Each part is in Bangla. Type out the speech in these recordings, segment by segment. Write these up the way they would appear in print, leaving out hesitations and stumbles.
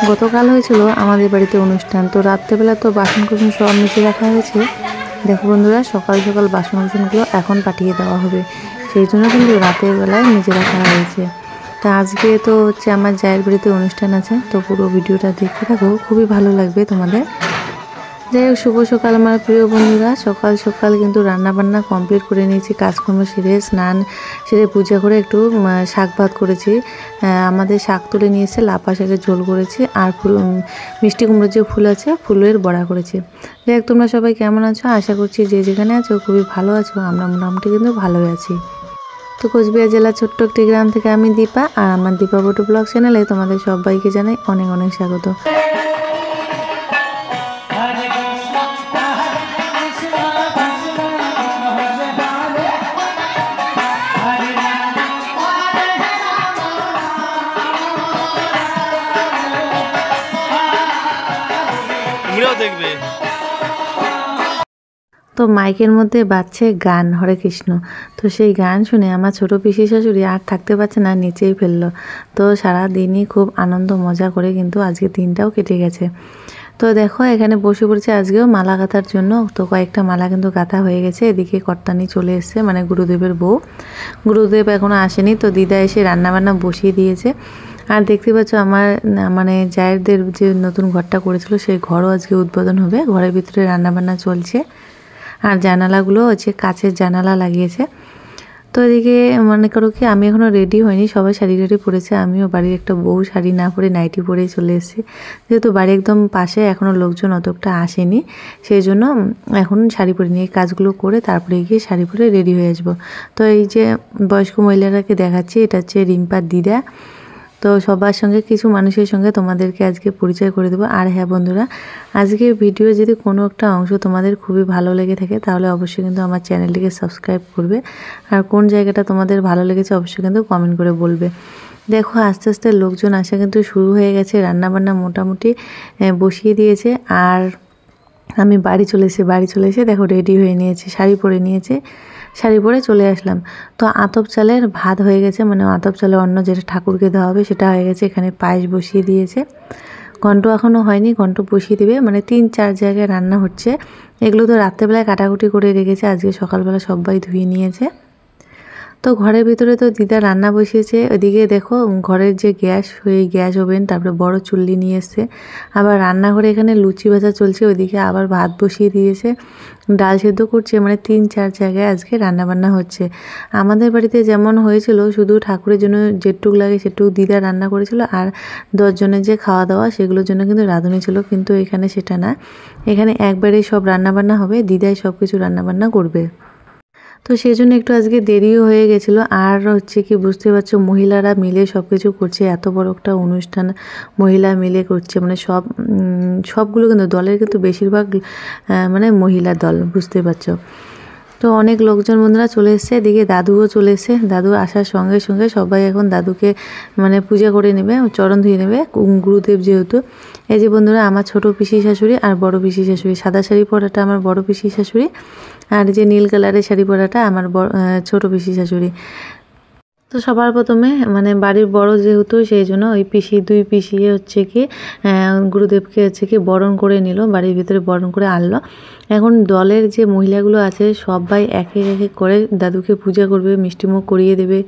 গতকাল হয়েছিল আমাদের বাড়িতে অনুষ্ঠান, তো রাত্রেবেলা তো বাসন কুসন সব নিচে রাখা হয়েছে। দেখো বন্ধুরা, সকাল সকাল বাসন কুসনগুলো এখন পাঠিয়ে দেওয়া হবে, সেই জন্য কিন্তু রাতের বেলায় নিচে রাখা হয়েছে। তা আজকে তো হচ্ছে আমার জায়ের বাড়িতে অনুষ্ঠান আছে, তো পুরো ভিডিওটা দেখতে থাকো, খুবই ভালো লাগবে তোমাদের। যাই হোক, শুভ সকাল আমার প্রিয় বন্ধুরা। সকাল সকাল কিন্তু রান্না বান্না কমপ্লিট করে নিয়েছি, কাজকর্ম সেরে স্নান সেরে পূজা করে একটু শাক ভাত করেছি। আমাদের শাক তুলে নিয়ে এসে লাপা শাকের ঝোল করেছি, আর মিষ্টি কুমড়োর যে ফুল আছে ফুলের বড়া করেছি। যাই হোক, তোমরা সবাই কেমন আছো? আশা করছি যে যেখানে আছো খুবই ভালো আছো। আমরা মোটামুটি কিন্তু ভালোই আছি। তো কোচবিহার জেলার ছোট্ট একটি গ্রাম থেকে আমি দীপা, আর আমার দীপা বটু ব্লগ চ্যানেলে তোমাদের সবাইকে জানাই অনেক অনেক স্বাগত। দেখবে তো মাইকের মধ্যে বাজছে গান হরে কৃষ্ণ। তো সেই গান শুনে আমার ছোট পিসি শাশুড়ি আর থাকতে পারছে না, নিচেই ফেললো। তো সারা দিনই খুব আনন্দ মজা করে কিন্তু আজকে দিনটাও কেটে গেছে। তো দেখো, এখানে বসে পড়েছে আজকেও মালা গাঁথার জন্য। তো কয়েকটা মালা কিন্তু গাঁথা হয়ে গেছে। এদিকে কর্তানি চলে এসছে, মানে গুরুদেবের বউ। গুরুদেব এখনও আসেনি, তো দিদা এসে রান্নাবান্না বসিয়ে দিয়েছে। আর দেখতে পাচ্ছ আমার মানে জায়েরদের যে নতুন ঘরটা করেছিল সেই ঘরও আজকে উদ্বোধন হবে। ঘরের ভিতরে রান্নাবান্না চলছে, আর জানালাগুলো হচ্ছে কাচের জানালা লাগিয়েছে। তো এদিকে মনে করো কি, আমি এখনও রেডি হইনি, সবাই শাড়ি টাড়ি পরেছে, আমিও বাড়ির একটা বউ শাড়ি না পরে নাইটি পরেই চলে এসেছি। যেহেতু বাড়ি একদম পাশে, এখনও লোকজন অতটা আসেনি, সেই জন্য এখন শাড়ি পরে নিয়ে কাজগুলো করে তারপরে গিয়ে শাড়ি পরে রেডি হয়ে আসবো। তো এই যে বয়স্ক মহিলারাকে দেখাচ্ছি, এটা হচ্ছে রিম্পার দিদা। তো সবার সঙ্গে কিছু মানুষের সঙ্গে তোমাদেরকে আজকে পরিচয় করে দেবো। আর হ্যাঁ বন্ধুরা, আজকের ভিডিও যদি কোনো একটা অংশ তোমাদের খুবই ভালো লেগে থাকে তাহলে অবশ্যই কিন্তু আমার চ্যানেলটিকে সাবস্ক্রাইব করবে। আর কোন জায়গাটা তোমাদের ভালো লেগেছে অবশ্যই কিন্তু কমেন্ট করে বলবে। দেখো, আস্তে আস্তে লোকজন আসা কিন্তু শুরু হয়ে গেছে, রান্নাবান্না মোটামুটি বসিয়ে দিয়েছে। আর আমি বাড়ি চলে এসে দেখো রেডি হয়ে নিয়েছি, শাড়ি পরে নিয়েছি, শাড়ি পরে চলে আসলাম। তো আতপ চালের ভাত হয়ে গেছে, মানে আতপ চালের অন্ন যেটা ঠাকুরকে দেওয়া হবে সেটা হয়ে গেছে। এখানে পায়েস বসিয়ে দিয়েছে, ঘন্ট এখনও হয়নি, ঘন্ট বসিয়ে দিবে, মানে 3-4 জায়গায় রান্না হচ্ছে। এগুলো তো রাত্রেবেলায় কাটাকুটি করে রেখেছে, আজকে সকালবেলা সবাই ধুয়ে নিয়েছে। তো ঘরের ভিতরে তো দিদা রান্না বসিয়েছে। ওইদিকে দেখো ঘরের যে গ্যাস, ওই গ্যাস ওভেন, তারপরে বড় চুল্লি নিয়ে এসছে। আবার রান্নাঘরে এখানে লুচি ভাজা চলছে, ওইদিকে আবার ভাত বসিয়ে দিয়েছে, ডাল সেদ্ধ করছে, মানে 3-4 জায়গায় আজকে রান্নাবান্না হচ্ছে। আমাদের বাড়িতে যেমন হয়েছিল, শুধু ঠাকুরের জন্য যেটুক লাগে সেটুক দিদা রান্না করেছিল, আর 10 জনের যে খাওয়া দাওয়া সেগুলোর জন্য কিন্তু রাঁধুনি ছিল। কিন্তু এখানে সেটা না, এখানে একবারেই সব রান্নাবান্না হবে, দিদাই সব কিছু রান্নাবান্না করবে। তো সেই জন্য একটু আজকে দেরিও হয়ে গেছিলো। আর হচ্ছে কি, বুঝতে পারছো, মহিলারা মিলে সব কিছু করছে, এত বড় একটা অনুষ্ঠান মহিলা মিলে করছে, মানে সবগুলো কিন্তু দলের কিন্তু বেশিরভাগ মানে মহিলা দল, বুঝতে পারছো। তো অনেক লোকজন বন্ধুরা চলে এসছে, এদিকে দাদুও চলে এসছে। দাদু আসার সঙ্গে সঙ্গে সবাই এখন দাদুকে মানে পূজা করে নেবে, চরণ ধুয়ে নেবে, গুরুদেব যেহেতু। এই যে বন্ধুরা, আমার ছোট পিসি শাশুড়ি আর বড় পিসি শাশুড়ি, সাদা শাড়ি পরাটা আমার বড় পিসি শাশুড়ি, আর যে নীল কালারের শাড়ি পরাটা আমার ছোট পিসি শাশুড়ি। তো সবার প্রথমে মানে বাড়ির বড় যেহেতু, সেই জন্য ওই দুই পিসি হচ্ছে কি গুরুদেবকে হচ্ছে কি বরণ করে নিল, বাড়ির ভিতরে বরণ করে আনলো। এখন দলের যে মহিলাগুলো আছে সবাই এক এক করে দাদুকে পূজা করবে, মিষ্টিমুখ করিয়ে দেবে,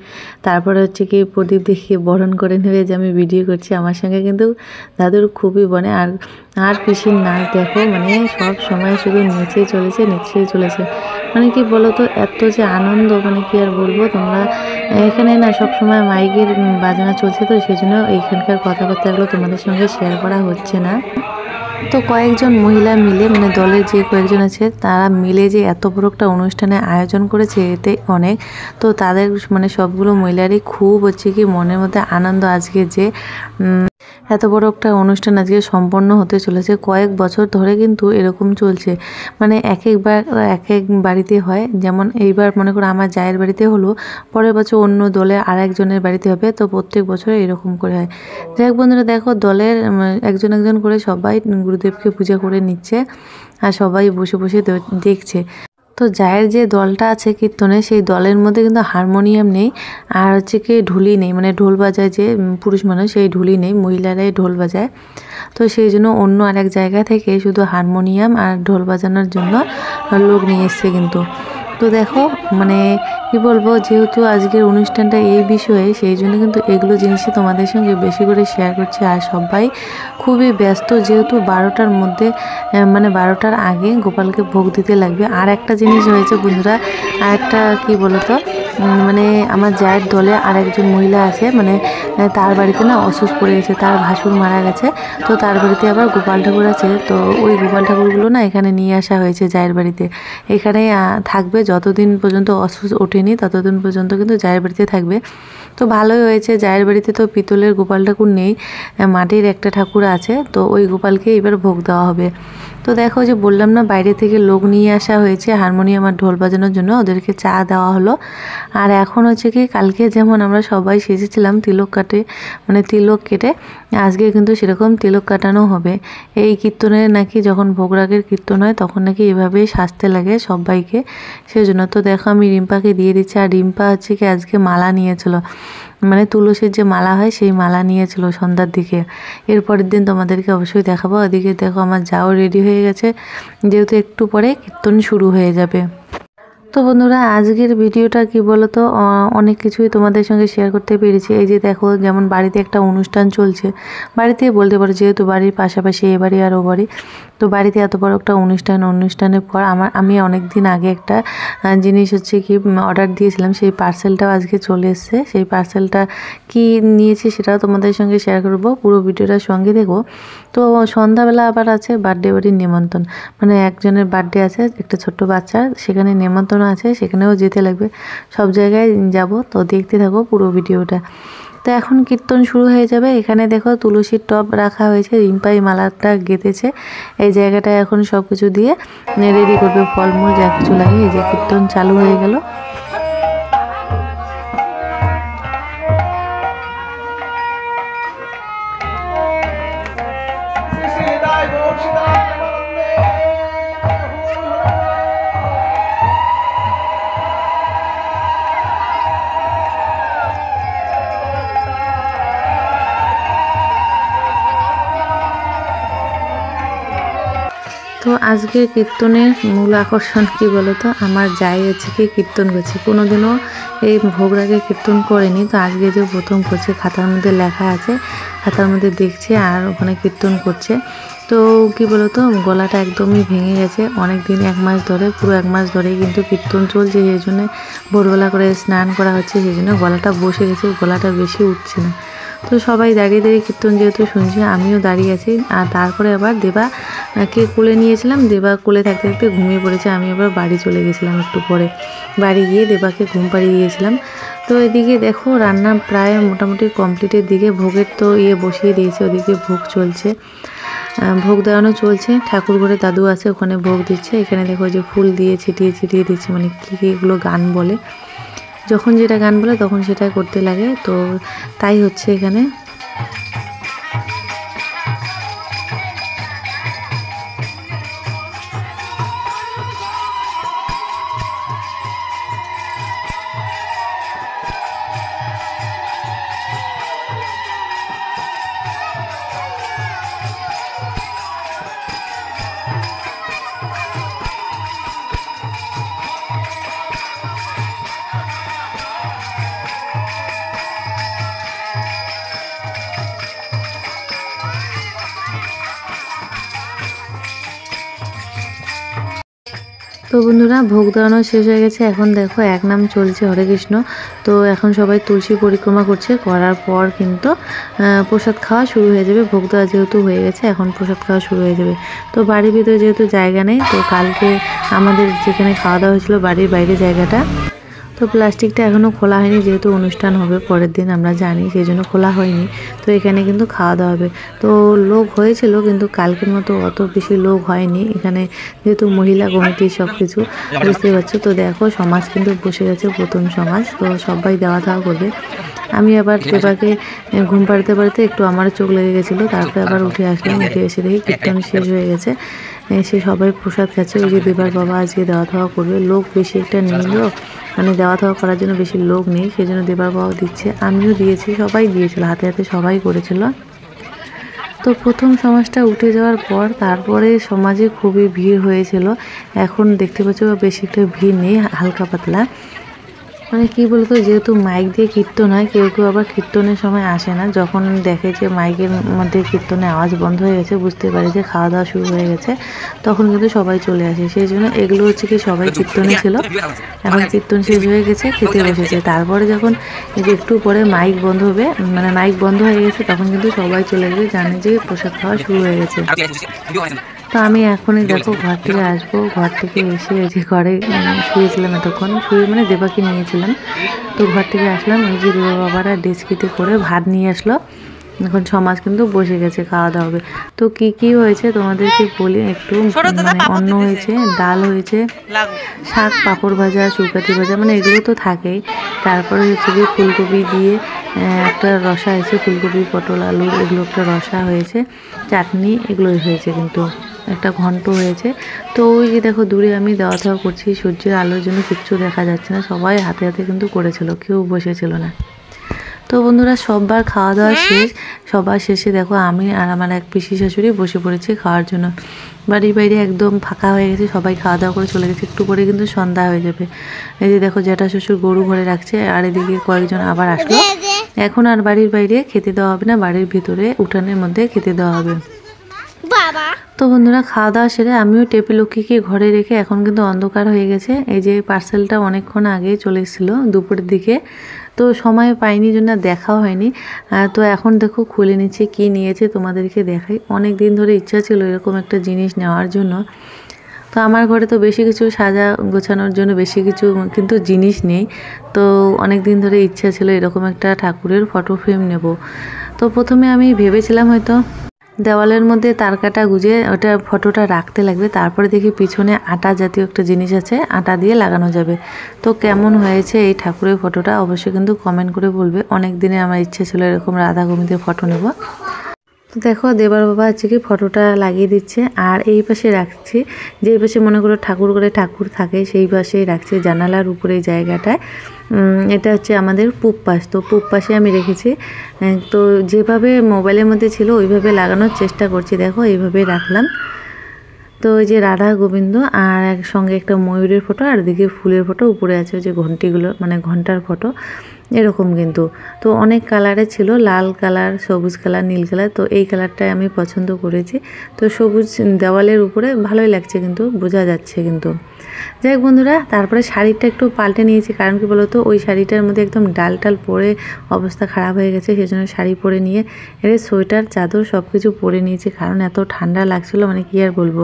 তারপরে হচ্ছে কি প্রদীপ দেখিয়ে বরণ করে নেবে। যে আমি ভিডিও করছি, আমার সঙ্গে কিন্তু দাদুর খুবই বনে। আর পিসির নাচ দেখো, মানে সব সময় শুধু নেচেই চলেছে। মানে কি বলো তো, এত যে আনন্দ, মানে কি আর বলবো। তোমরা এখানে না সব সময় মাইকের বাজনা চলছে, তো সেই জন্য এইখানকার কথাবার্তাগুলো তোমাদের সঙ্গে শেয়ার করা হচ্ছে না। তো কয়েকজন মহিলা মিলে, মানে দলের যে কয়েকজন আছে তারা মিলে যে এত বড় একটা অনুষ্ঠানের আয়োজন করেছে, এতে অনেক। তো তাদের মানে সবগুলো মহিলারই খুব হচ্ছে কি মনের মধ্যে আনন্দ, আজকে যে এত বড় একটা অনুষ্ঠান আজকে সম্পন্ন হতে চলেছে। কয়েক বছর ধরে কিন্তু এরকম চলছে, মানে এক এক বাড়িতে হয়। যেমন এইবার মনে করো আমার জায়ের বাড়িতে হলো, পরের বছর অন্য দলে আর একজনের বাড়িতে হবে, তো প্রত্যেক বছর এরকম করে হয়। যাই হোক বন্ধুরা, দেখো দলের একজন করে সবাই গুরুদেবকে পূজা করে নিচ্ছে, আর সবাই বসে বসে দেখছে। তো জায়ের যে দলটা আছে কীর্তনে, সেই দলের মধ্যে কিন্তু হারমোনিয়াম নেই, আর হচ্ছে কি ঢুলি নেই, মানে ঢোল বাজায় যে পুরুষ মানুষ সেই ঢুলি নেই, মহিলারাই ঢোল বাজায়। তো সেই জন্য অন্য আরেক জায়গা থেকে শুধু হারমোনিয়াম আর ঢোল বাজানোর জন্য লোক নিয়ে এসছে কিন্তু। তো দেখো মানে কি বলবো, যেহেতু আজকের অনুষ্ঠানটা এই বিষয়ে, সেই জন্য কিন্তু এগুলো জিনিসই তোমাদের সঙ্গে বেশি করে শেয়ার করছি। আর সবাই খুবই ব্যস্ত, যেহেতু 12টার মধ্যে মানে 12টার আগে গোপালকে ভোগ দিতে লাগবে। আর একটা জিনিস হয়েছে বন্ধুরা, আর একটা কি বলতো, মানে আমার জায়ের দলে আর একজন মহিলা আছে, মানে তার বাড়িতে না অসুখ পড়ে গেছে, তার ভাসুর মারা গেছে। তো তার বাড়িতে আবার গোপাল ঠাকুর আছে, তো ওই গোপাল ঠাকুরগুলো না এখানে নিয়ে আসা হয়েছে জায়ের বাড়িতে। এখানে থাকবে যতদিন পর্যন্ত অসুখ ওঠেনি, ততদিন পর্যন্ত কিন্তু জায়ের বাড়িতে থাকবে। তো ভালোই হয়েছে, জায়ের বাড়িতে তো পিতলের গোপাল ঠাকুর নেই, মাটির একটা ঠাকুর আছে, তো ওই গোপালকে এবার ভোগ দেওয়া হবে। তো দেখো যে বললাম না, বাইরে থেকে লোক নিয়ে আসা হয়েছে হারমোনিয়াম আর ঢোল বাজানোর জন্য, ওদেরকে চা দেওয়া হলো। আর এখন হচ্ছে কি, কালকে যেমন আমরা সবাই সেজেছিলাম তিলক কাটে, মানে তিলক কেটে, আজকে কিন্তু সেরকম তিলক কাটানো হবে। এই কীর্তনে নাকি যখন ভোগরাগের কীর্তন হয় তখন নাকি এভাবেই সাজতে লাগে সবাইকে, সেজন্য। তো দেখো আমি রিম্পাকে দিয়ে দিচ্ছি, আর রিম্পা হচ্ছে কি আজকে মালা নিয়েছিল, মানে তুলসীর যে মালা হয় সেই মালা নিয়েছিল সন্ধ্যার দিকে। এরপরের দিন তোমাদেরকে অবশ্যই দেখাবো। ওদিকে দেখো আমার যাও রেডি হয়ে গেছে, যেহেতু একটু পরে কীর্তন শুরু হয়ে যাবে। তো বন্ধুরা আজকের ভিডিওটা কি বলো তো, অনেক কিছুই তোমাদের সঙ্গে শেয়ার করতে পেরেছি। এই যে দেখো, যেমন বাড়িতে একটা অনুষ্ঠান চলছে, বাড়িতেই বলতে পারো, যেহেতু বাড়ির পাশাপাশি এ বাড়ি আর ও বাড়ি, তো বাড়িতে এত বড় একটা অনুষ্ঠানের পর আমি অনেক দিন আগে একটা জিনিস হচ্ছে কি অর্ডার দিয়েছিলাম, সেই পার্সেলটাও আজকে চলে এসছে। সেই পার্সেলটা কি নিয়েছি সেটাও তোমাদের সঙ্গে শেয়ার করব, পুরো ভিডিওটার সঙ্গে দেখো। তো সন্ধ্যাবেলা আবার আছে বার্থডে বাড়ির নিমন্ত্রণ, মানে একজনের বার্থডে আছে, একটা ছোট্ট বাচ্চার, সেখানে নিমন্ত্রণ আছে, সেখানেও যেতে লাগবে। সব জায়গায় যাব, তো দেখতে থাকো পুরো ভিডিওটা। তো এখন কীর্তন শুরু হয়ে যাবে। এখানে দেখো তুলসীর টব রাখা হয়েছে, রিম্পাই মালাটা গেঁথেছে। এই জায়গাটায় এখন সব কিছু দিয়ে রেডি করবে, ফলমূল যা কিছু লাগে। এই যে কীর্তন চালু হয়ে গেল। তো আজকের কীর্তনের মূল আকর্ষণ কি বলতো, আমার যাই হচ্ছে কি কীর্তন করছে, কোনোদিনও এই ভোগরাগে কীর্তন করেনি। তো আজকে যে প্রথম করছে, খাতার মধ্যে লেখা আছে, খাতার মধ্যে দেখছে আর ওখানে কীর্তন করছে। তো কি বলতো, গলাটা একদমই ভেঙে গেছে, অনেক দিন, 1 মাস ধরে, পুরো 1 মাস ধরেই কিন্তু কীর্তন চলছে, সেই জন্য ভোরবেলা করে স্নান করা হচ্ছে, সেই জন্য গলাটা বসে গেছে, গলাটা বেশি উঠছে না। তো সবাই দাঁড়িয়ে দাঁড়িয়ে কীর্তন যেহেতু শুনছে, আমিও দাঁড়িয়ে আছি। আর তারপরে আবার দেবাকে কোলে নিয়েছিলাম, দেবা কোলে থাকতে থাকতে ঘুমিয়ে পড়েছে। আমি আবার বাড়ি চলে গেছিলাম, একটু পরে বাড়ি গিয়ে দেবাকে ঘুম পাড়িয়ে দিয়েছিলাম। তো এদিকে দেখো রান্না প্রায় মোটামুটি কমপ্লিটের দিকে, ভোগের তো বসিয়ে দিয়েছে, ওদিকে ভোগ চলছে, ভোগ দেওয়ানো চলছে। ঠাকুর ঘরে দাদু আছে, ওখানে ভোগ দিচ্ছে। এখানে দেখো যে ফুল দিয়ে ছিটিয়ে ছিটিয়ে দিচ্ছে, মানে কী কী এগুলো গান বলে, যখন যেটা গান বলে তখন সেটা করতে লাগে, তো তাই হচ্ছে এখানে। তো বন্ধুরা ভোগ দেওয়ানো শেষ হয়ে গেছে, এখন দেখো 1 নাম চলছে হরে কৃষ্ণ। তো এখন সবাই তুলসী পরিক্রমা করছে, করার পর কিন্তু প্রসাদ খাওয়া শুরু হয়ে যাবে। ভোগ দেওয়া যেহেতু হয়ে গেছে, এখন প্রসাদ খাওয়া শুরু হয়ে যাবে। তো বাড়ির ভিতরে যেহেতু জায়গা নেই, তো কালকে আমাদের যেখানে খাওয়া দাওয়া হয়েছিল বাড়ির বাইরে জায়গাটা, তো প্লাস্টিকটা এখনও খোলা হয়নি, যেহেতু অনুষ্ঠান হবে পরের দিন আমরা জানি, সেই জন্য খোলা হয়নি। তো এখানে কিন্তু খাওয়া দাওয়া হবে। তো লোক হয়েছিল, কিন্তু কালকের মতো অত বেশি লোক হয়নি এখানে, যেহেতু মহিলা কমিটি সব কিছু, বুঝতে পারছো। তো দেখো সমাজ কিন্তু বসে গেছে, প্রথম সমাজ, তো সবাই দেওয়া দাওয়া করবে। আমি আবার দেবাকে ঘুম পাড়তে পাড়তে একটু আমার চোখ লেগে গেছিলো, তারপরে আবার উঠে আসলাম। উঠে এসে দেখি কীর্তন শেষ হয়ে গেছে। সে সবাই প্রসাদ খাচ্ছে। ওই যে দেবার বাবা আজকে দেওয়া থাওয়া করবে, লোক বেশি একটা নিল, মানে দেওয়া থাওয়া করার জন্য বেশি লোক নেই, সেই জন্য দেবার বাবাও দিচ্ছে, আমিও দিয়েছি, সবাই দিয়েছিল, হাতে হাতে সবাই করেছিল। তো প্রথম সমাজটা উঠে যাওয়ার পর তারপরে সমাজে খুবই ভিড় হয়েছিল। এখন দেখতে পাচ্ছ বেশি একটা ভিড় নেই, হালকা পাতলা। মানে কী বলতো, যেহেতু মাইক দিয়ে কীর্তন হয়, কেউ কেউ আবার কীর্তনের সময় আসে না, যখন দেখে যে মাইকের মধ্যে কীর্তনের আওয়াজ বন্ধ হয়ে গেছে, বুঝতে পারে যে খাওয়া দাওয়া শুরু হয়ে গেছে, তখন কিন্তু সবাই চলে আসে। সেই জন্য এগুলো হচ্ছে কি সবাই কীর্তনে ছিল, এখন কীর্তন শেষ হয়ে গেছে, খেতে বসেছে। তারপরে যখন একটু পরে মাইক বন্ধ হবে, মানে মাইক বন্ধ হয়ে গেছে, তখন কিন্তু সবাই চলে যাবে, জানে যে প্রসাদ খাওয়া শুরু হয়ে গেছে। তো আমি এখনই দেখো ঘর থেকে আসবো, ঘর থেকে এসে যে ঘরে শুয়েছিলাম এতক্ষণ, শুয়ে মানে দেবাকে নিয়েছিলাম। তো ঘর থেকে আসলাম, এই যে দেবা বাবারা ডেস্কিতে করে ভাত নিয়ে আসলো। এখন সমাজ কিন্তু বসে গেছে, খাওয়া দাওয়া হবে। তো কি কি হয়েছে তোমাদেরকে বলি একটু। মানে অন্ন হয়েছে, ডাল হয়েছে, শাক, পাঁপড় ভাজা, শুকাতি ভাজা, মানে এগুলো তো থাকেই। তারপরে হচ্ছে গিয়ে ফুলকপি দিয়ে একটা রসা হয়েছে, ফুলকপি, পটল, আলু, এগুলো একটা রসা হয়েছে, চাটনি, এগুলোই হয়েছে, কিন্তু একটা ঘন্ট হয়েছে। তো ওই যে দেখো দূরে আমি দেওয়া থাওয়া করছি, সূর্যের আলোর জন্য কিচ্ছু দেখা যাচ্ছে না, সবাই হাতে হাতে কিন্তু করেছিল, কেউ বসেছিল না। তো বন্ধুরা সববার খাওয়া দাওয়া শেষ, সবার শেষে দেখো আমি আর আমার এক পিসি শাশুড়ি বসে পড়েছি খাওয়ার জন্য। বাড়ির বাইরে একদম ফাঁকা হয়ে গেছে, সবাই খাওয়া দাওয়া করে চলে গেছে, একটু পরে কিন্তু সন্ধ্যা হয়ে যাবে। এই যে দেখো জ্যাঠা শ্বশুর গরু ঘরে রাখছে, আর এদিকে কয়েকজন আবার আসলো। এখন আর বাড়ির বাইরে খেতে দেওয়া হবে না, বাড়ির ভিতরে উঠানের মধ্যে খেতে দেওয়া হবে। তো বন্ধুরা খাওয়া দাওয়া সেরে আমিও টেপি লক্ষ্মীকে ঘরে রেখে, এখন কিন্তু অন্ধকার হয়ে গেছে। এই যে পার্সেলটা অনেকক্ষণ আগেই চলে এসেছিলো দুপুরের দিকে, তো সময় পাইনি জন্য দেখাও হয়নি। তো এখন দেখো খুলে নিচ্ছে, কি নিয়েছে তোমাদেরকে দেখাই। অনেক দিন ধরে ইচ্ছা ছিল এরকম একটা জিনিস নেওয়ার জন্য। তো আমার ঘরে তো বেশি কিছু সাজা গোছানোর জন্য বেশি কিছু কিন্তু জিনিস নেই, তো অনেক দিন ধরে ইচ্ছা ছিল এরকম একটা ঠাকুরের ফটো ফ্রেম নেব। তো প্রথমে আমি ভেবেছিলাম হয়তো দেওয়ালের মধ্যে তারকাটা গুজে ওটা ফটোটা রাখতে লাগবে, তারপরে দেখি পিছনে আটা জাতীয় একটা জিনিস আছে, আটা দিয়ে লাগানো যাবে। তো কেমন হয়েছে এই ঠাকুরের ফটোটা অবশ্যই কিন্তু কমেন্ট করে বলবে। অনেক দিনে আমার ইচ্ছে ছিল এরকম রাধা গোবিন্দের ফটো নেব। তো দেখো দেবার বাবা হচ্ছে কি ফটোটা লাগিয়ে দিচ্ছে, আর এই পাশে রাখছি, যেই পাশে মনে করো ঠাকুর করে ঠাকুর থাকে সেই পাশেই রাখছি, জানালার উপরে এই জায়গাটায়। এটা হচ্ছে আমাদের পূব পাশ, তো পূব পাশে আমি রেখেছি। তো যেভাবে মোবাইলের মধ্যে ছিল ওইভাবে লাগানোর চেষ্টা করছি, দেখো এইভাবে রাখলাম। তো ওই যে রাধা গোবিন্দ আর একসঙ্গে একটা ময়ূরের ফটো, আর দিকে ফুলের ফটো, উপরে আছে ওই যে ঘন্টিগুলো, মানে ঘন্টার ফটো এরকম কিন্তু। তো অনেক কালারের ছিল, লাল কালার, সবুজ কালার, নীল কালার, তো এই কালারটাই আমি পছন্দ করেছি। তো সবুজ দেওয়ালের উপরে ভালোই লাগছে, কিন্তু বোঝা যাচ্ছে কিন্তু। যাই হোক বন্ধুরা, তারপরে শাড়িটা একটু পাল্টে নিয়েছি, কারণ কি বলতো ওই শাড়িটার মধ্যে একদম ডাল টাল পরে অবস্থা খারাপ হয়ে গেছে, সেজন্য শাড়ি পরে নিয়ে এর সোয়েটার, চাদর সব কিছু পরে নিয়েছি, কারণ এত ঠান্ডা লাগছিল, মানে কি আর বলবো।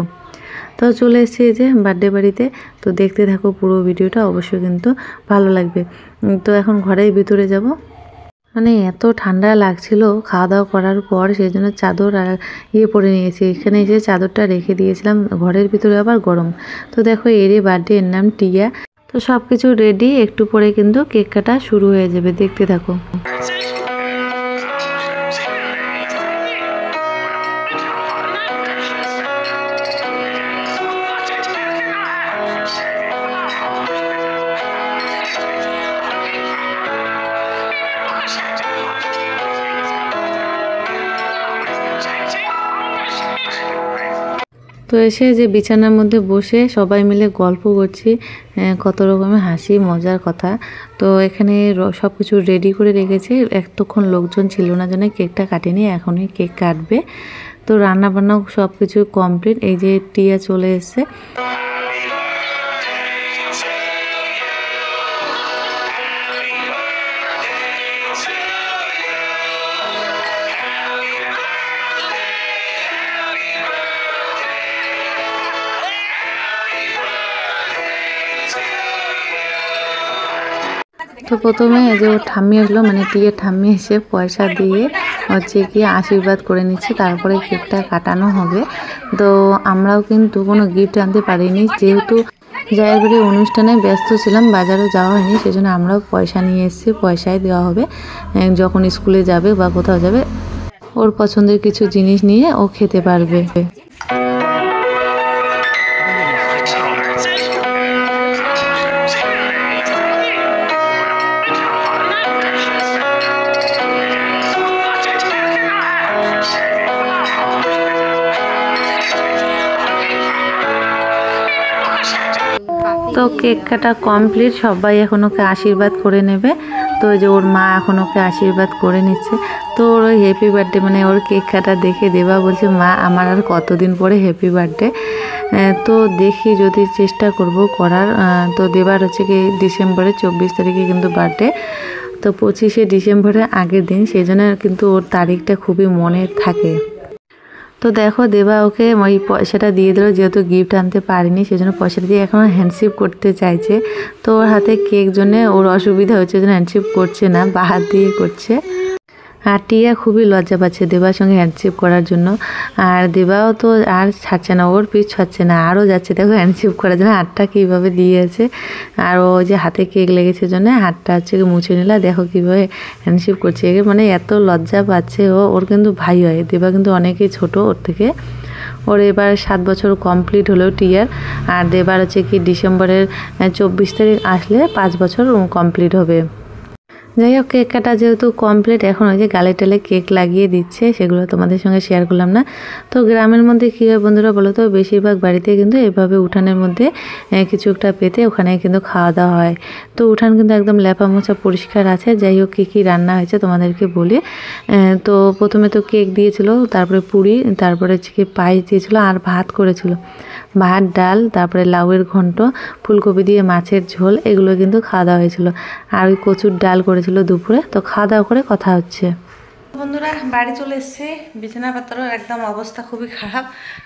তো চলে এসেছি এই যে বার্থডে বাড়িতে। তো দেখতে থাকো পুরো ভিডিওটা, অবশ্যই কিন্তু ভালো লাগবে। তো এখন ঘরের ভিতরে যাব। মানে এত ঠান্ডা লাগছিল খাওয়া দাওয়া করার পর, সেই জন্য চাদর আর পরে নিয়েছি। এখানে এসে চাদরটা রেখে দিয়েছিলাম, ঘরের ভিতরে আবার গরম। তো দেখো এরই বার্থডে, এর নাম টিয়া। তো সব কিছু রেডি, একটু পরে কিন্তু কেক কাটা শুরু হয়ে যাবে, দেখতে থাকো। তো এসে যে বিছানার মধ্যে বসে সবাই মিলে গল্প করছি, কত রকমের হাসি মজার কথা। তো এখানে সব কিছু রেডি করে রেখেছি, এতক্ষণ লোকজন ছিল না জন্য কেকটা কাটেনি, এখনই কেক কাটবে। তো রান্না বান্নাও সব কিছু কমপ্লিট। এই যে টিয়া চলে এসছে। তো প্রথমে যে ও ঠাম্মি আসলো, মানে টিয়ের ঠাম্মি এসে পয়সা দিয়ে হচ্ছে কি আশীর্বাদ করে নিচ্ছে, তারপরে কেকটা কাটানো হবে। তো আমরাও কিন্তু কোনো গিফট আনতে পারিনি, যেহেতু জায়ের বাড়ি অনুষ্ঠানে ব্যস্ত ছিলাম, বাজারও যাওয়া হয়নি, সেজন্য আমরাও পয়সা নিয়ে এসেছি। পয়সায় দেওয়া হবে যখন স্কুলে যাবে বা কোথাও যাবে, ওর পছন্দের কিছু জিনিস নিয়ে ও খেতে পারবে। তো কেক কাটা কমপ্লিট, সবাই এখন ওকে আশীর্বাদ করে নেবে। তো যে ওর মা এখন ওকে আশীর্বাদ করে নিচ্ছে। তো ওর ওই হ্যাপি বার্থডে মানে ওর কেক কাটা দেখে দেবা বলছে, মা আমার আর কতদিন পরে হ্যাপি বার্থডে। তো দেখি যদি চেষ্টা করব করার। তো দেবার হচ্ছে কি ডিসেম্বরের 24 তারিখে কিন্তু বার্থডে। তো 25শে ডিসেম্বরের আগের দিন, সেই জন্য কিন্তু ওর তারিখটা খুবই মনে থাকে। তো দেখো দেবা ওকে ওই পয়সাটা দিয়ে দিল, যেহেতু গিফট আনতে পারিনি সেজন্য পয়সাটা দিয়ে এখন হ্যান্ডশেক করতে চাইছে। তো ওর হাতে কেক জন্য ওর অসুবিধা হচ্ছে, জন্য হ্যান্ডশেক করছে না, বা হাত দিয়ে করছে। আর টিয়া খুবই লজ্জা পাচ্ছে দেবার সঙ্গে হ্যান্ডশেক করার জন্য। আর দেবাও তো আর ছাড়ছে না, ওর পিছ ছাড়ছে না, আরও যাচ্ছে দেখো হ্যান্ডশেক করার জন্য। হাতটা কীভাবে দিয়েছে, আর ও যে হাতে কেক লেগেছে জন্য হাতটা হচ্ছে মুছে নিলা, দেখো কীভাবে হ্যান্ডশেক করছে। মানে এত লজ্জা পাচ্ছে ও। ওর কিন্তু ভাই হয়, দেবা কিন্তু অনেকেই ছোট ওর থেকে। ওর এবার 7 বছর কমপ্লিট হলো টিয়ার। আর দেবার হচ্ছে কি ডিসেম্বরের 24 তারিখ আসলে 5 বছর কমপ্লিট হবে। যাই হোক, কেক কাটা যেহেতু কমপ্লিট, এখন ওই যে গালে টালে কেক লাগিয়ে দিচ্ছে, সেগুলো তোমাদের সঙ্গে শেয়ার করলাম না। তো গ্রামের মধ্যে কী হয় বন্ধুরা বলো তো, বেশিরভাগ বাড়িতে কিন্তু এভাবে উঠানের মধ্যে কিছু একটা পেতে ওখানে কিন্তু খাওয়া দাওয়া হয়। তো উঠান কিন্তু একদম লেপা মোছা পরিষ্কার আছে। যাই হোক, কী কী রান্না হয়েছে তোমাদেরকে বলি। তো প্রথমে তো কেক দিয়েছিল, তারপরে পুরি, তারপরে হচ্ছে পায়েস দিয়েছিল, আর ভাত করেছিল। ভাত, ডাল, তারপরে লাউয়ের ঘন্ট, ফুলকপি দিয়ে মাছের ঝোল, এগুলো কিন্তু খাওয়া দাওয়া হয়েছিল। আর ওই কচুর ডাল করেছিল দুপুরে। তো খাওয়া দাওয়া করে কথা হচ্ছে। বন্ধুরা বাড়ি চলে এসেছি, বিছানাপত্রের একদম অবস্থা খুবই খারাপ,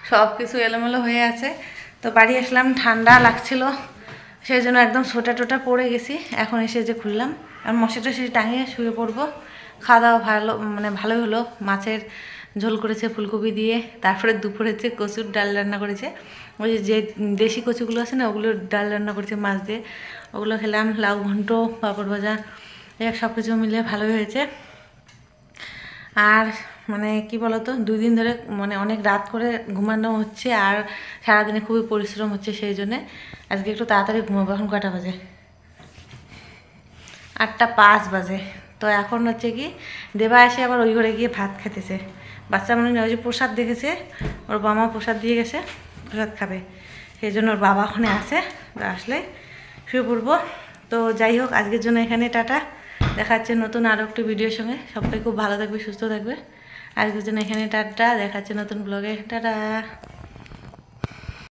সব কিছু এলোমেলো হয়ে আছে। তো বাড়ি আসলাম, ঠান্ডা লাগছিল, সেই জন্য একদম সোটা টোটা পড়ে গেছি। এখন এসে যে খুললাম, আর মশাটা সে টাঙিয়ে শুয়ে পড়বো। খাওয়া দাওয়া ভালোই হলো। মাছের ঝোল করেছে ফুলকপি দিয়ে, তারপরে দুপুরে হচ্ছে কচুর ডাল রান্না করেছে। ওই যে দেশি কচুগুলো আছে না, ওগুলোর ডাল রান্না করেছে মাছ দিয়ে, ওগুলো খেলাম। লাউ ঘন্ট, পাঁপড় ভাজা, সব কিছু মিলে ভালোই হয়েছে। আর মানে কি বলতো, 2 দিন ধরে মানে অনেক রাত করে ঘুমানো হচ্ছে, আর সারাদিনে খুবই পরিশ্রম হচ্ছে, সেই জন্যে আজকে একটু তাড়াতাড়ি ঘুমাবো। এখন কটা বাজে? 8:05 বাজে। তো এখন হচ্ছে কি দেবা এসে আবার ওই ঘরে গিয়ে ভাত খেতেছে। বাচ্চা মনে ওই যে প্রসাদ দেখেছে, ওর বাবা প্রসাদ দিয়ে গেছে, প্রসাদ খাবে, সেই জন্য ওর বাবা ওখানে আসে, আসলে শুয়ে পড়বো। তো যাই হোক, আজকের জন্য এখানে টাটা, দেখা যাচ্ছে নতুন আরও একটি ভিডিওর সঙ্গে। সবাই খুব ভালো থাকবে, সুস্থ থাকবে। আজকের জন্য এখানে টাটা, দেখা যাচ্ছে নতুন ব্লগে, টাটা।